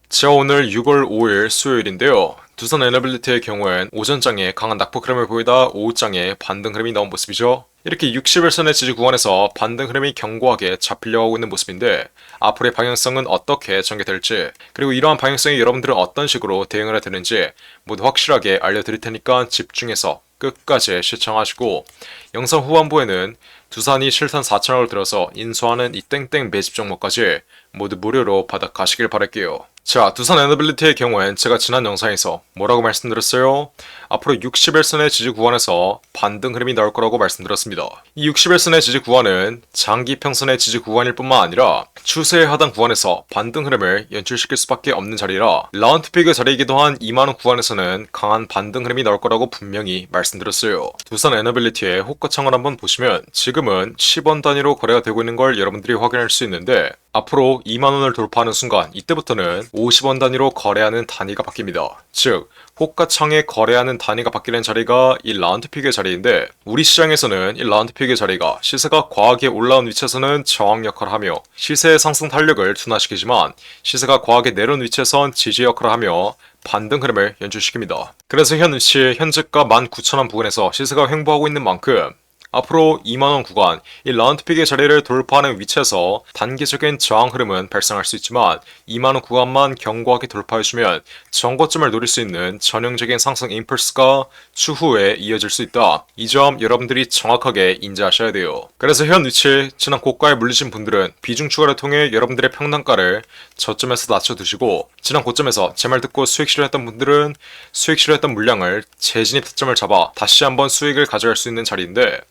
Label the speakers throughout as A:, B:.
A: 자, 오늘 6월 5일 수요일인데요. 두산 에너빌리티의 경우엔 오전장에 강한 낙폭 흐름을 보이다 오후장에 반등 흐름이 나온 모습이죠. 이렇게 60일선의 지지 구간에서 반등 흐름이 견고하게 잡히려고 하고 있는 모습인데 앞으로의 방향성은 어떻게 전개될지, 그리고 이러한 방향성에 여러분들은 어떤 식으로 대응을 해야 되는지 모두 확실하게 알려드릴 테니까 집중해서 끝까지 시청하시고, 영상 후반부에는 두산이 실탄 4천억을 들어서 인수하는 이 땡땡 매집 종목까지 모두 무료로 받아가시길 바랄게요. 자, 두산 에너빌리티의 경우엔 제가 지난 영상에서 뭐라고 말씀드렸어요? 앞으로 60일선의 지지 구간에서 반등 흐름이 나올 거라고 말씀드렸습니다. 이 60일선의 지지 구간은 장기 평선의 지지 구간일 뿐만 아니라 추세의 하단 구간에서 반등 흐름을 연출시킬 수밖에 없는 자리라, 라운드피그 자리이기도 한 2만원 구간에서는 강한 반등 흐름이 나올 거라고 분명히 말씀드렸어요. 두산 에너빌리티의 호가창을 한번 보시면 지금은 10원 단위로 거래가 되고 있는 걸 여러분들이 확인할 수 있는데, 앞으로 2만원을 돌파하는 순간 이때부터는 50원 단위로 거래하는 단위가 바뀝니다. 즉, 호가창에 거래하는 단위가 바뀌는 자리가 이 라운드픽의 자리인데, 우리 시장에서는 이 라운드픽의 자리가 시세가 과하게 올라온 위치에서는 저항 역할을 하며 시세의 상승 탄력을 둔화시키지만, 시세가 과하게 내려온 위치에선 지지 역할을 하며 반등 흐름을 연출시킵니다. 그래서 현 위치 현재가 19,000원 부근에서 시세가 횡보하고 있는 만큼 앞으로 2만원 구간, 이 라운드픽의 자리를 돌파하는 위치에서 단기적인 저항 흐름은 발생할 수 있지만 2만원 구간만 견고하게 돌파해주면 정고점을 노릴 수 있는 전형적인 상승 임펄스가 추후에 이어질 수 있다. 이 점 여러분들이 정확하게 인지하셔야 돼요. 그래서 현 위치, 지난 고가에 물리신 분들은 비중 추가를 통해 여러분들의 평단가를 저점에서 낮춰두시고, 지난 고점에서 제 말 듣고 수익 실현했던 분들은 수익 실현했던 물량을 재진입 타점을 잡아 다시 한번 수익을 가져갈 수 있는 자리인데,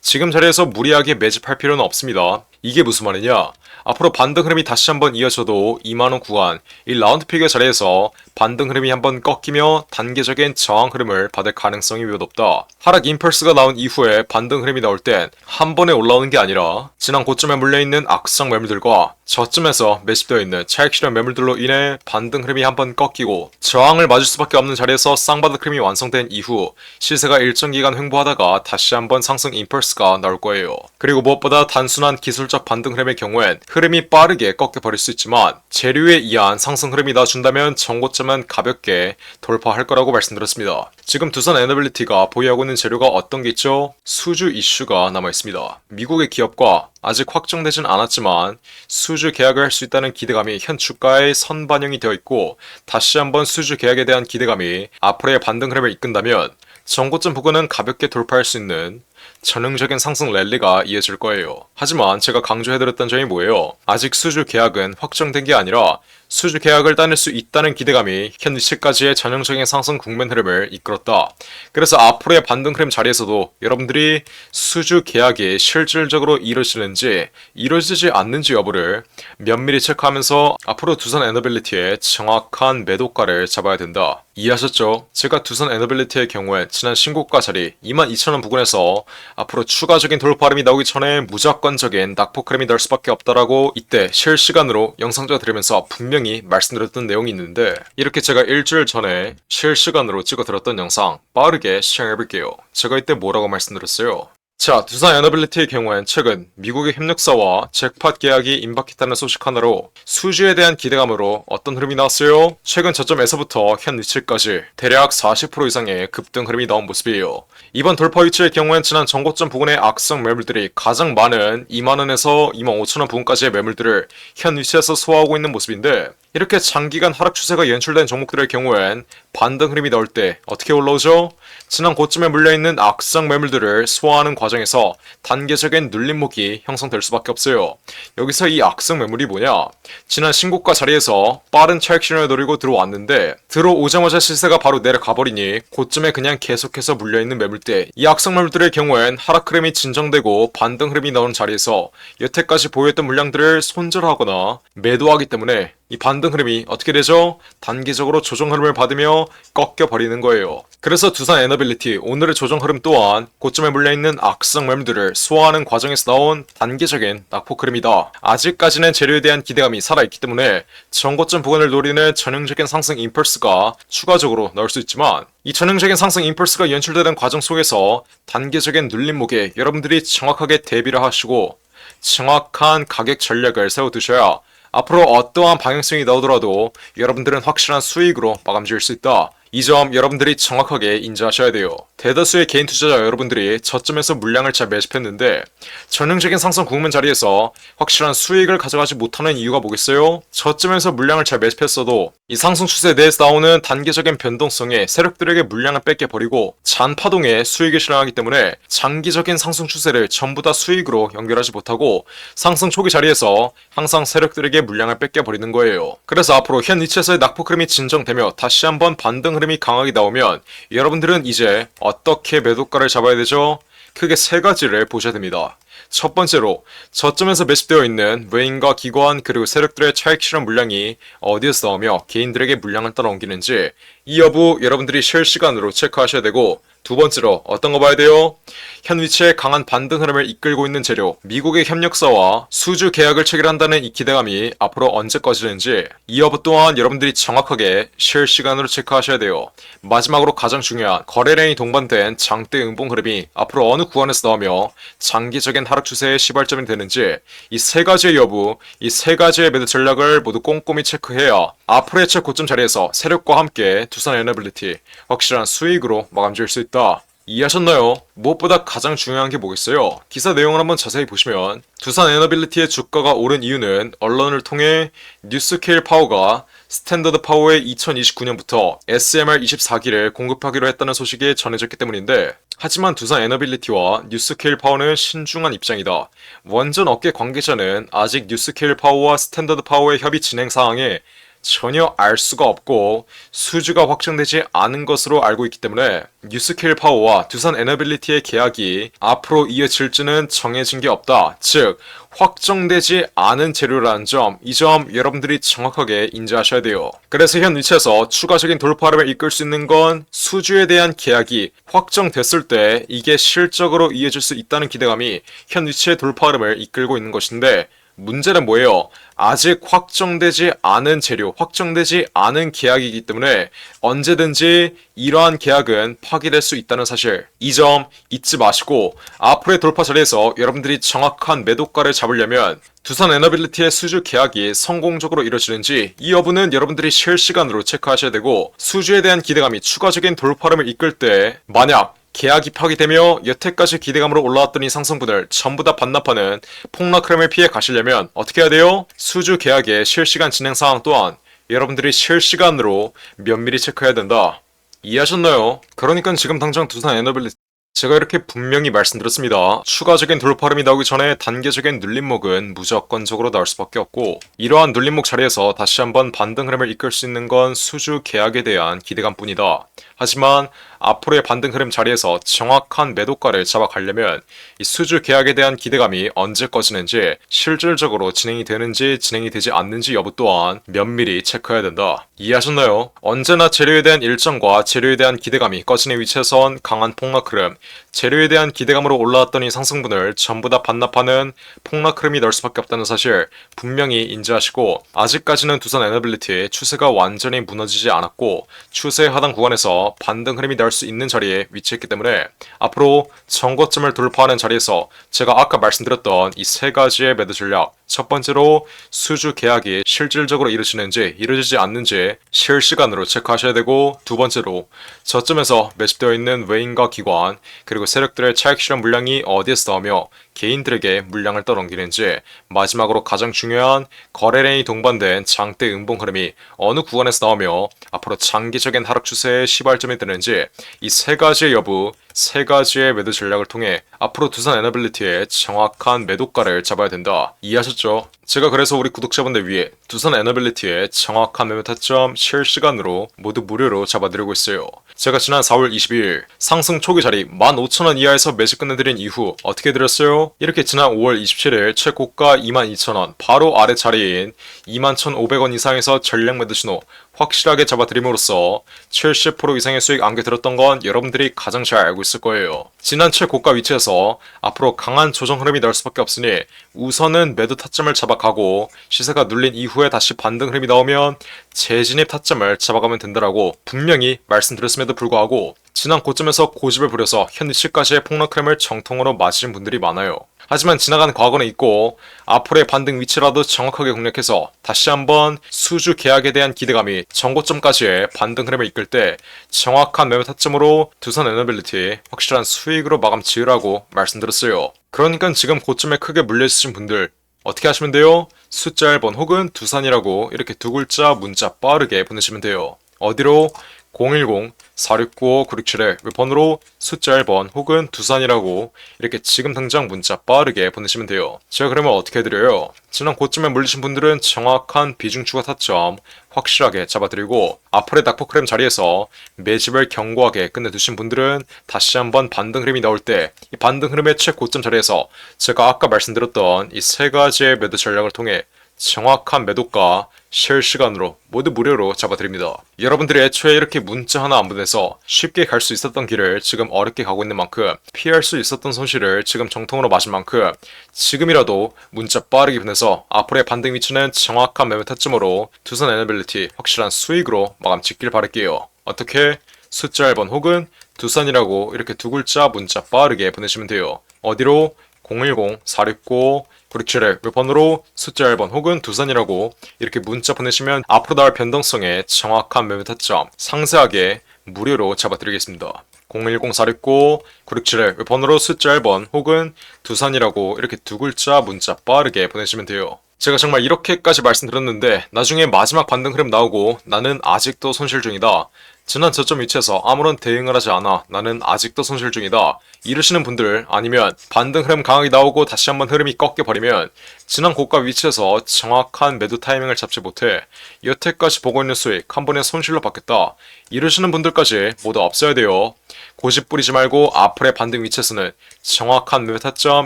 A: 지금 자리에서 무리하게 매집할 필요는 없습니다. 이게 무슨 말이냐? 앞으로 반등 흐름이 다시 한번 이어져도 2만원 구간, 이 라운드픽의 자리에서 반등 흐름이 한번 꺾이며 단계적인 저항 흐름을 받을 가능성이 매우 높다. 하락 임펄스가 나온 이후에 반등 흐름이 나올 땐 한 번에 올라오는 게 아니라 지난 고점에 물려있는 악성 매물들과 저점에서 매집되어 있는 차익 실현 매물들로 인해 반등 흐름이 한번 꺾이고 저항을 맞을 수밖에 없는 자리에서 쌍바닥 흐름이 완성된 이후 시세가 일정 기간 횡보하다가 다시 한번 상승 임펄스가 나올 거예요. 그리고 무엇보다 단순한 기술적 반등 흐름의 경우엔 흐름이 빠르게 꺾여버릴 수 있지만 재료에 의한 상승 흐름이 나준다면 정고점은 가볍게 돌파할 거라고 말씀드렸습니다. 지금 두산 에너빌리티가 보유하고 있는 재료가 어떤 게 있죠? 수주 이슈가 남아있습니다. 미국의 기업과 아직 확정되진 않았지만 수주 계약을 할 수 있다는 기대감이 현 주가에 선반영이 되어 있고, 다시 한번 수주 계약에 대한 기대감이 앞으로의 반등 흐름을 이끈다면 정고점 부근은 가볍게 돌파할 수 있는 전형적인 상승 랠리가 이어질 거예요. 하지만 제가 강조해드렸던 점이 뭐예요? 아직 수주 계약은 확정된 게 아니라 수주 계약을 따낼 수 있다는 기대감이 현 위치까지의 전형적인 상승 국면 흐름을 이끌었다. 그래서 앞으로의 반등 흐름 자리에서도 여러분들이 수주 계약이 실질적으로 이루어지는지 이루어지지 않는지 여부를 면밀히 체크하면서 앞으로 두산 에너빌리티의 정확한 매도가를 잡아야 된다. 이해하셨죠? 제가 두산 에너빌리티의 경우에 지난 신고가 자리 22,000원 부근에서 앞으로 추가적인 돌파 흐름이 나오기 전에 무조건적인 낙폭 흐름이 날 수밖에 없다라고 이때 실시간으로 영상 찍어드리면서 분명히 말씀드렸던 내용이 있는데, 이렇게 제가 일주일 전에 실시간으로 찍어드렸던 영상 빠르게 시청해볼게요. 제가 이때 뭐라고 말씀드렸어요? 자, 두산 에너빌리티의 경우엔 최근 미국의 협력사와 잭팟 계약이 임박했다는 소식 하나로 수주에 대한 기대감으로 어떤 흐름이 나왔어요? 최근 저점에서부터 현 위치까지 대략 40% 이상의 급등 흐름이 나온 모습이에요. 이번 돌파 위치의 경우엔 지난 정고점 부근의 악성 매물들이 가장 많은 2만원에서 25,000원 부근까지의 매물들을 현 위치에서 소화하고 있는 모습인데, 이렇게 장기간 하락 추세가 연출된 종목들의 경우엔 반등 흐름이 나올 때 어떻게 올라오죠? 지난 고점에 물려있는 악성 매물들을 소화하는 과정에서 단계적인 눌림목이 형성될 수밖에 없어요. 여기서 이 악성 매물이 뭐냐? 지난 신고가 자리에서 빠른 차익 실현을 노리고 들어왔는데 들어오자마자 시세가 바로 내려가 버리니 고점에 그냥 계속해서 물려있는 매물대, 이 악성 매물들의 경우엔 하락 흐름이 진정되고 반등 흐름이 나오는 자리에서 여태까지 보유했던 물량들을 손절하거나 매도하기 때문에 이 반등 흐름이 어떻게 되죠? 단기적으로 조정 흐름을 받으며 꺾여버리는 거예요. 그래서 두산 에너빌리티 오늘의 조정 흐름 또한 고점에 물려있는 악성 매물들을 소화하는 과정에서 나온 단기적인 낙폭 흐름이다. 아직까지는 재료에 대한 기대감이 살아있기 때문에 전고점 부근을 노리는 전형적인 상승 임펄스가 추가적으로 나올 수 있지만, 이 전형적인 상승 임펄스가 연출되는 과정 속에서 단계적인 눌림목에 여러분들이 정확하게 대비를 하시고 정확한 가격 전략을 세워두셔야 앞으로 어떠한 방향성이 나오더라도 여러분들은 확실한 수익으로 마감 지을 수 있다. 이 점 여러분들이 정확하게 인지하셔야 돼요. 대다수의 개인 투자자 여러분들이 저점에서 물량을 잘 매집했는데 전형적인 상승 국면 자리에서 확실한 수익을 가져가지 못하는 이유가 뭐겠어요? 저점에서 물량을 잘 매집했어도 이 상승 추세 내에서 나오는 단기적인 변동성에 세력들에게 물량을 뺏겨버리고 잔파동에 수익을 실현하기 때문에 장기적인 상승 추세를 전부 다 수익으로 연결하지 못하고 상승 초기 자리에서 항상 세력들에게 물량을 뺏겨버리는 거예요. 그래서 앞으로 현 위치에서의 낙폭 흐름이 진정되며 다시 한번 반등 흐름이 강하게 나오면 여러분들은 이제 어떻게 매도가를 잡아야 되죠? 크게 세 가지를 보셔야 됩니다. 첫 번째로 저점에서 매집되어 있는 외인과 기관 그리고 세력들의 차익 실현 물량이 어디에서 나오며 개인들에게 물량을 따라 옮기는지 이 여부 여러분들이 실시간으로 체크하셔야 되고, 두 번째로 어떤 거 봐야 돼요? 현 위치에 강한 반등 흐름을 이끌고 있는 재료, 미국의 협력사와 수주 계약을 체결한다는 이 기대감이 앞으로 언제 꺼지는지 이 여부 또한 여러분들이 정확하게 실시간으로 체크하셔야 돼요. 마지막으로 가장 중요한 거래량이 동반된 장대 음봉 흐름이 앞으로 어느 구간에서 나오며 장기적인 하락 추세의 시발점이 되는지 이 세 가지의 여부, 이 세 가지의 매도 전략을 모두 꼼꼼히 체크해야 앞으로의 최고점 자리에서 세력과 함께 두산 에너빌리티 확실한 수익으로 마감 지을 수 있다. 이해하셨나요? 무엇보다 가장 중요한 게 뭐겠어요? 기사 내용을 한번 자세히 보시면 두산 에너빌리티의 주가가 오른 이유는 언론을 통해 뉴스케일 파워가 스탠더드 파워의 2029년부터 SMR 24기를 공급하기로 했다는 소식이 전해졌기 때문인데, 하지만 두산 에너빌리티와 뉴스케일 파워는 신중한 입장이다. 원전 업계 관계자는 아직 뉴스케일 파워와 스탠더드 파워의 협의 진행 사항에 전혀 알 수가 없고 수주가 확정되지 않은 것으로 알고 있기 때문에 뉴스케일 파워와 두산 에너빌리티의 계약이 앞으로 이어질지는 정해진 게 없다. 즉 확정되지 않은 재료라는 점, 이 점 여러분들이 정확하게 인지하셔야 돼요. 그래서 현 위치에서 추가적인 돌파를 이끌 수 있는 건 수주에 대한 계약이 확정됐을 때 이게 실적으로 이어질 수 있다는 기대감이 현 위치의 돌파 흐름을 이끌고 있는 것인데, 문제는 뭐예요? 아직 확정되지 않은 재료, 확정되지 않은 계약이기 때문에 언제든지 이러한 계약은 파기될 수 있다는 사실, 이 점 잊지 마시고 앞으로의 돌파 자리에서 여러분들이 정확한 매도가를 잡으려면 두산 에너빌리티의 수주 계약이 성공적으로 이루어지는지 이 여부는 여러분들이 실시간으로 체크하셔야 되고, 수주에 대한 기대감이 추가적인 돌파름을 이끌 때 만약 계약이 파기되며 여태까지 기대감으로 올라왔던 이 상승분을 전부 다 반납하는 폭락 흐름을 피해 가시려면 어떻게 해야 돼요? 수주 계약의 실시간 진행 상황 또한 여러분들이 실시간으로 면밀히 체크해야 된다. 이해하셨나요? 그러니까 지금 당장 두산 에너빌리티, 제가 이렇게 분명히 말씀드렸습니다. 추가적인 돌파름이 나오기 전에 단계적인 눌림목은 무조건적으로 나올 수밖에 없고, 이러한 눌림목 자리에서 다시 한번 반등 흐름을 이끌 수 있는 건 수주 계약에 대한 기대감뿐이다. 하지만 앞으로의 반등 흐름 자리에서 정확한 매도가를 잡아가려면 이 수주 계약에 대한 기대감이 언제 꺼지는지, 실질적으로 진행이 되는지 진행이 되지 않는지 여부 또한 면밀히 체크해야 된다. 이해하셨나요? 언제나 재료에 대한 일정과 재료에 대한 기대감이 꺼지는 위치에선 강한 폭락 흐름, 재료에 대한 기대감으로 올라왔던 이 상승분을 전부 다 반납하는 폭락 흐름이 날 수밖에 없다는 사실 분명히 인지하시고, 아직까지는 두산 에너빌리티의 추세가 완전히 무너지지 않았고 추세 하단 구간에서 반등 흐름이 날 수 있는 자리에 위치했기 때문에 앞으로 정고점을 돌파하는 자리에서 제가 아까 말씀드렸던 이 세 가지의 매도 전략, 첫 번째로 수주 계약이 실질적으로 이루어지는지 이루어지지 않는지 실시간으로 체크하셔야 되고, 두 번째로 저점에서 매집되어 있는 외인과 기관 그리고 세력들의 차익 실현 물량이 어디에서 나오며 개인들에게 물량을 떠넘기는지, 마지막으로 가장 중요한 거래량이 동반된 장대 음봉 흐름이 어느 구간에서 나오며 앞으로 장기적인 하락 추세의 시발점이 되는지 이 세 가지의 여부, 세 가지의 매도 전략을 통해 앞으로 두산 에너빌리티의 정확한 매도가를 잡아야 된다. 이해하셨죠? 제가 그래서 우리 구독자분들 위해 두산 에너빌리티의 정확한 매매 타점 실시간으로 모두 무료로 잡아드리고 있어요. 제가 지난 4월 22일 상승 초기 자리 15,000원 이하에서 매집 끝내드린 이후 어떻게 드렸어요? 이렇게 지난 5월 27일 최고가 22,000원 바로 아래 자리인 21,500원 이상에서 전략 매도 신호 확실하게 잡아드림으로써 70% 이상의 수익 안겨들었던 건 여러분들이 가장 잘 알고 있을 거예요. 지난 최고가 위치에서 앞으로 강한 조정 흐름이 나올 수밖에 없으니 우선은 매도 타점을 잡아가고, 시세가 눌린 이후에 다시 반등 흐름이 나오면 재진입 타점을 잡아가면 된다라고 분명히 말씀드렸음에도 불구하고 지난 고점에서 고집을 부려서 현 위치까지의 폭락 흐름을 정통으로 맞으신 분들이 많아요. 하지만 지나간 과거는 있고 앞으로의 반등 위치라도 정확하게 공략해서 다시 한번 수주 계약에 대한 기대감이 정고점까지의 반등 흐름을 이끌 때 정확한 매매 타점으로 두산 에너빌리티 확실한 수익으로 마감 지으라고 말씀드렸어요. 그러니까 지금 고점에 크게 물려있으신 분들 어떻게 하시면 돼요? 숫자 1번 혹은 두산이라고 이렇게 두 글자 문자 빠르게 보내시면 돼요. 어디로? 010-4695-9671 번호로 숫자 1번 혹은 두산이라고 이렇게 지금 당장 문자 빠르게 보내시면 돼요. 제가 그러면 어떻게 해드려요? 지난 고점에 물리신 분들은 정확한 비중 추가 타점 확실하게 잡아드리고 앞으로의 낙폭 흐름 자리에서 매집을 견고하게 끝내두신 분들은 다시 한번 반등 흐름이 나올 때 이 반등 흐름의 최고점 자리에서 제가 아까 말씀드렸던 이 세 가지의 매도 전략을 통해 정확한 매도가 실시간으로 모두 무료로 잡아드립니다. 여러분들이 애초에 이렇게 문자 하나 안 보내서 쉽게 갈 수 있었던 길을 지금 어렵게 가고 있는 만큼 피할 수 있었던 손실을 지금 정통으로 맞은 만큼 지금이라도 문자 빠르게 보내서 앞으로의 반등 위치는 정확한 매매 타점으로 두산 에너빌리티 확실한 수익으로 마감 짓길 바랄게요. 어떻게? 숫자 1번 혹은 두산이라고 이렇게 두 글자 문자 빠르게 보내시면 돼요. 어디로? 010-469-9671 번호로 숫자 1번 혹은 두산이라고 이렇게 문자 보내시면 앞으로 나올 변동성에 정확한 매매 타점 상세하게 무료로 잡아드리겠습니다. 010-469-9671 번호로 숫자 1번 혹은 두산이라고 이렇게 두 글자 문자 빠르게 보내시면 돼요. 제가 정말 이렇게까지 말씀드렸는데 나중에 마지막 반등 흐름 나오고 나는 아직도 손실 중이다. 지난 저점 위치에서 아무런 대응을 하지 않아 나는 아직도 손실 중이다 이러시는 분들 아니면 반등 흐름 강하게 나오고 다시 한번 흐름이 꺾여버리면 지난 고가 위치에서 정확한 매도 타이밍을 잡지 못해 여태까지 보고 있는 수익 한 번에 손실로 받겠다 이러시는 분들까지 모두 없어야 돼요. 고집 부리지 말고 앞으로의 반등 위치에서는 정확한 매매 타점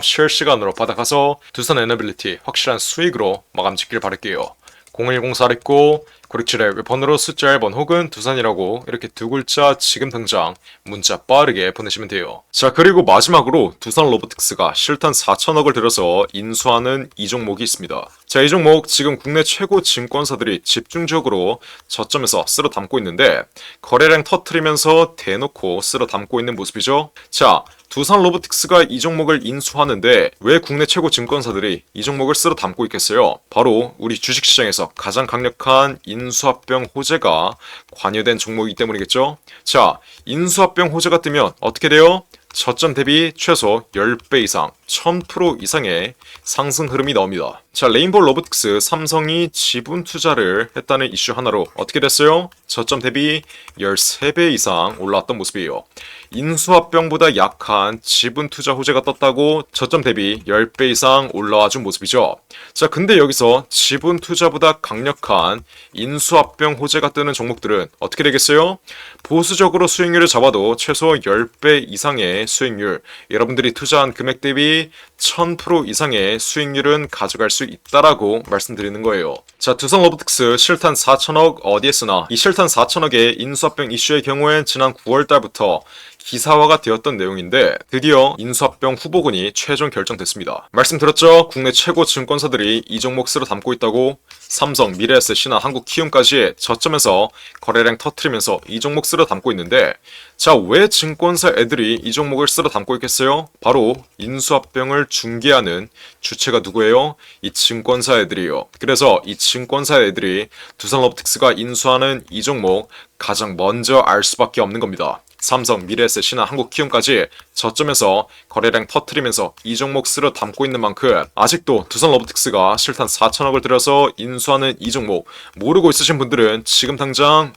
A: 실시간으로 받아가서 두산 에너빌리티 확실한 수익으로 마감 짓길 바랄게요. 010-469-9671 번호로 숫자 1번 혹은 두산이라고 이렇게 두 글자 지금 당장 문자 빠르게 보내시면 돼요. 자, 그리고 마지막으로 두산 로보틱스가 실탄 4천억을 들여서 인수하는 이 종목이 있습니다. 자, 이 종목 지금 국내 최고 증권사들이 집중적으로 저점에서 쓸어 담고 있는데 거래량 터트리면서 대놓고 쓸어 담고 있는 모습이죠. 자, 두산 로보틱스가 이 종목을 인수하는데 왜 국내 최고 증권사들이 이 종목을 쓸어 담고 있겠어요? 바로 우리 주식시장에서 가장 강력한 인수합병 호재가 관여된 종목이기 때문이겠죠? 자, 인수합병 호재가 뜨면 어떻게 돼요? 저점 대비 최소 10배 이상, 1000% 이상의 상승 흐름이 나옵니다. 자, 레인보우 로보틱스 삼성이 지분 투자를 했다는 이슈 하나로 어떻게 됐어요? 저점 대비 13배 이상 올라왔던 모습이에요. 인수합병보다 약한 지분 투자 호재가 떴다고 저점 대비 10배 이상 올라와 준 모습이죠. 자, 근데 여기서 지분 투자보다 강력한 인수합병 호재가 뜨는 종목들은 어떻게 되겠어요? 보수적으로 수익률을 잡아도 최소 10배 이상의 수익률, 여러분들이 투자한 금액 대비 1000% 이상의 수익률은 가져갈 수 있다라고 말씀드리는 거예요. 자, 두산 로보틱스 실탄 4천억 어디에 쓰나? 이 실탄 4천억의 인수합병 이슈의 경우엔 지난 9월 달부터 기사화가 되었던 내용인데 드디어 인수합병 후보군이 최종 결정됐습니다. 말씀드렸죠? 국내 최고 증권사들이 이 종목 쓸어 담고 있다고. 삼성, 미래에셋, 신한, 한국키움까지 저점에서 거래량 터트리면서 이 종목 쓸어 담고 있는데 자, 왜 증권사 애들이 이 종목을 쓸어 담고 있겠어요? 바로 인수합병을 중개하는 주체가 누구예요? 이 증권사 애들이에요. 그래서 이 증권사 애들이 두산 로보틱스가 인수하는 이 종목 가장 먼저 알 수밖에 없는 겁니다. 삼성, 미래에셋, 신한, 한국키움까지 저점에서 거래량 터트리면서 이 종목 쓸어 담고 있는 만큼 아직도 두산 로보틱스가 실탄 4천억을 들여서 인수하는 이 종목 모르고 있으신 분들은 지금 당장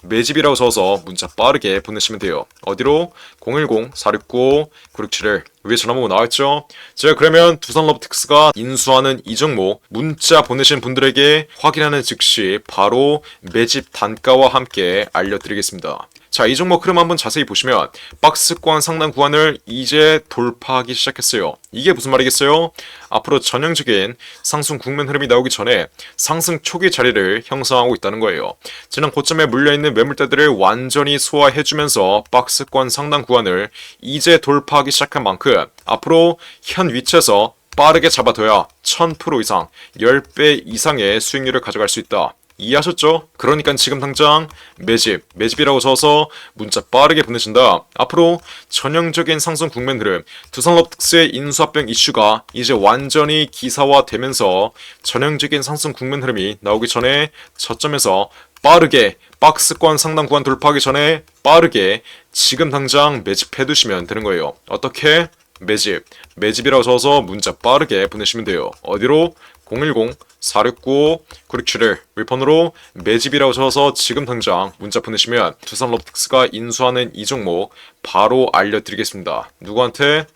A: 매집이라고 적어서 문자 빠르게 보내시면 돼요. 어디로? 010-469-9671 위에 전화번호 나와있죠? 제가 그러면 두산 로보틱스가 인수하는 이 종목 문자 보내신 분들에게 확인하는 즉시 바로 매집 단가와 함께 알려드리겠습니다. 자, 이 종목 흐름 한번 자세히 보시면 박스권 상단 구간을 이제 돌파하기 시작했어요. 이게 무슨 말이겠어요? 앞으로 전형적인 상승 국면 흐름이 나오기 전에 상승 초기 자리를 형성하고 있다는 거예요. 지난 고점에 물려있는 매물대들을 완전히 소화해주면서 박스권 상단 구간을 이제 돌파하기 시작한 만큼 앞으로 현 위치에서 빠르게 잡아둬야 1000% 이상, 10배 이상의 수익률을 가져갈 수 있다. 이해하셨죠? 그러니까 지금 당장 매집이라고 적어서 문자 빠르게 보내신다. 앞으로 전형적인 상승 국면 흐름, 두산럽특스의 인수합병 이슈가 이제 완전히 기사화되면서 전형적인 상승 국면 흐름이 나오기 전에 저점에서 빠르게 박스권 상단 구간 돌파하기 전에 빠르게 지금 당장 매집해두시면 되는 거예요. 어떻게? 매집이라고 적어서 문자 빠르게 보내시면 돼요. 어디로? 010-469-9671 윌폰으로 매집이라고 적어서 지금 당장 문자 보내시면 두산로보틱스가 인수하는 이 종목 바로 알려드리겠습니다. 누구한테?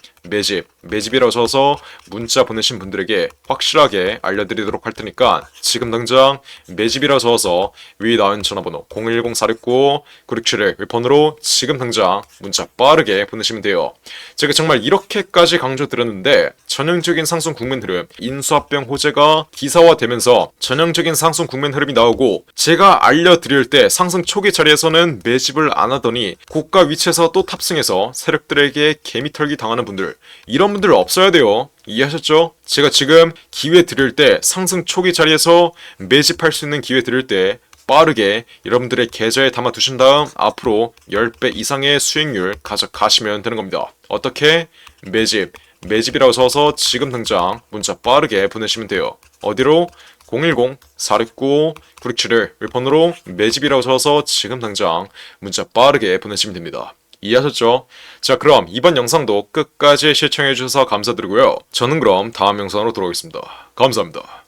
A: 매집이라고 적어서 문자 보내신 분들에게 확실하게 알려드리도록 할 테니까 지금 당장 매집이라고 적어서 위 나온 전화번호 010-469-9671 윌폰으로 지금 당장 문자 빠르게 보내시면 돼요. 제가 정말 이렇게까지 강조드렸는데 전형적인 상승 국면 흐름, 인수합병 호재가 기사화되면서 전형적인 상승 국면 흐름이 나오고 제가 알려드릴 때 상승 초기 자리에서는 매집을 안 하더니 고가 위치에서 또 탑승해서 세력들에게 개미털기 당하는 분들, 이런 분들 없어야 돼요. 이해하셨죠? 제가 지금 기회 드릴 때 상승 초기 자리에서 매집할 수 있는 기회 드릴 때 빠르게 여러분들의 계좌에 담아 두신 다음 앞으로 10배 이상의 수익률 가져가시면 되는 겁니다. 어떻게? 매집이라고 적어서 지금 당장 문자 빠르게 보내시면 돼요. 어디로? 010-469-9671 윌폰으로 매집이라고 적어서 지금 당장 문자 빠르게 보내시면 됩니다. 이해하셨죠? 자, 그럼 이번 영상도 끝까지 시청해주셔서 감사드리고요. 저는 그럼 다음 영상으로 돌아오겠습니다. 감사합니다.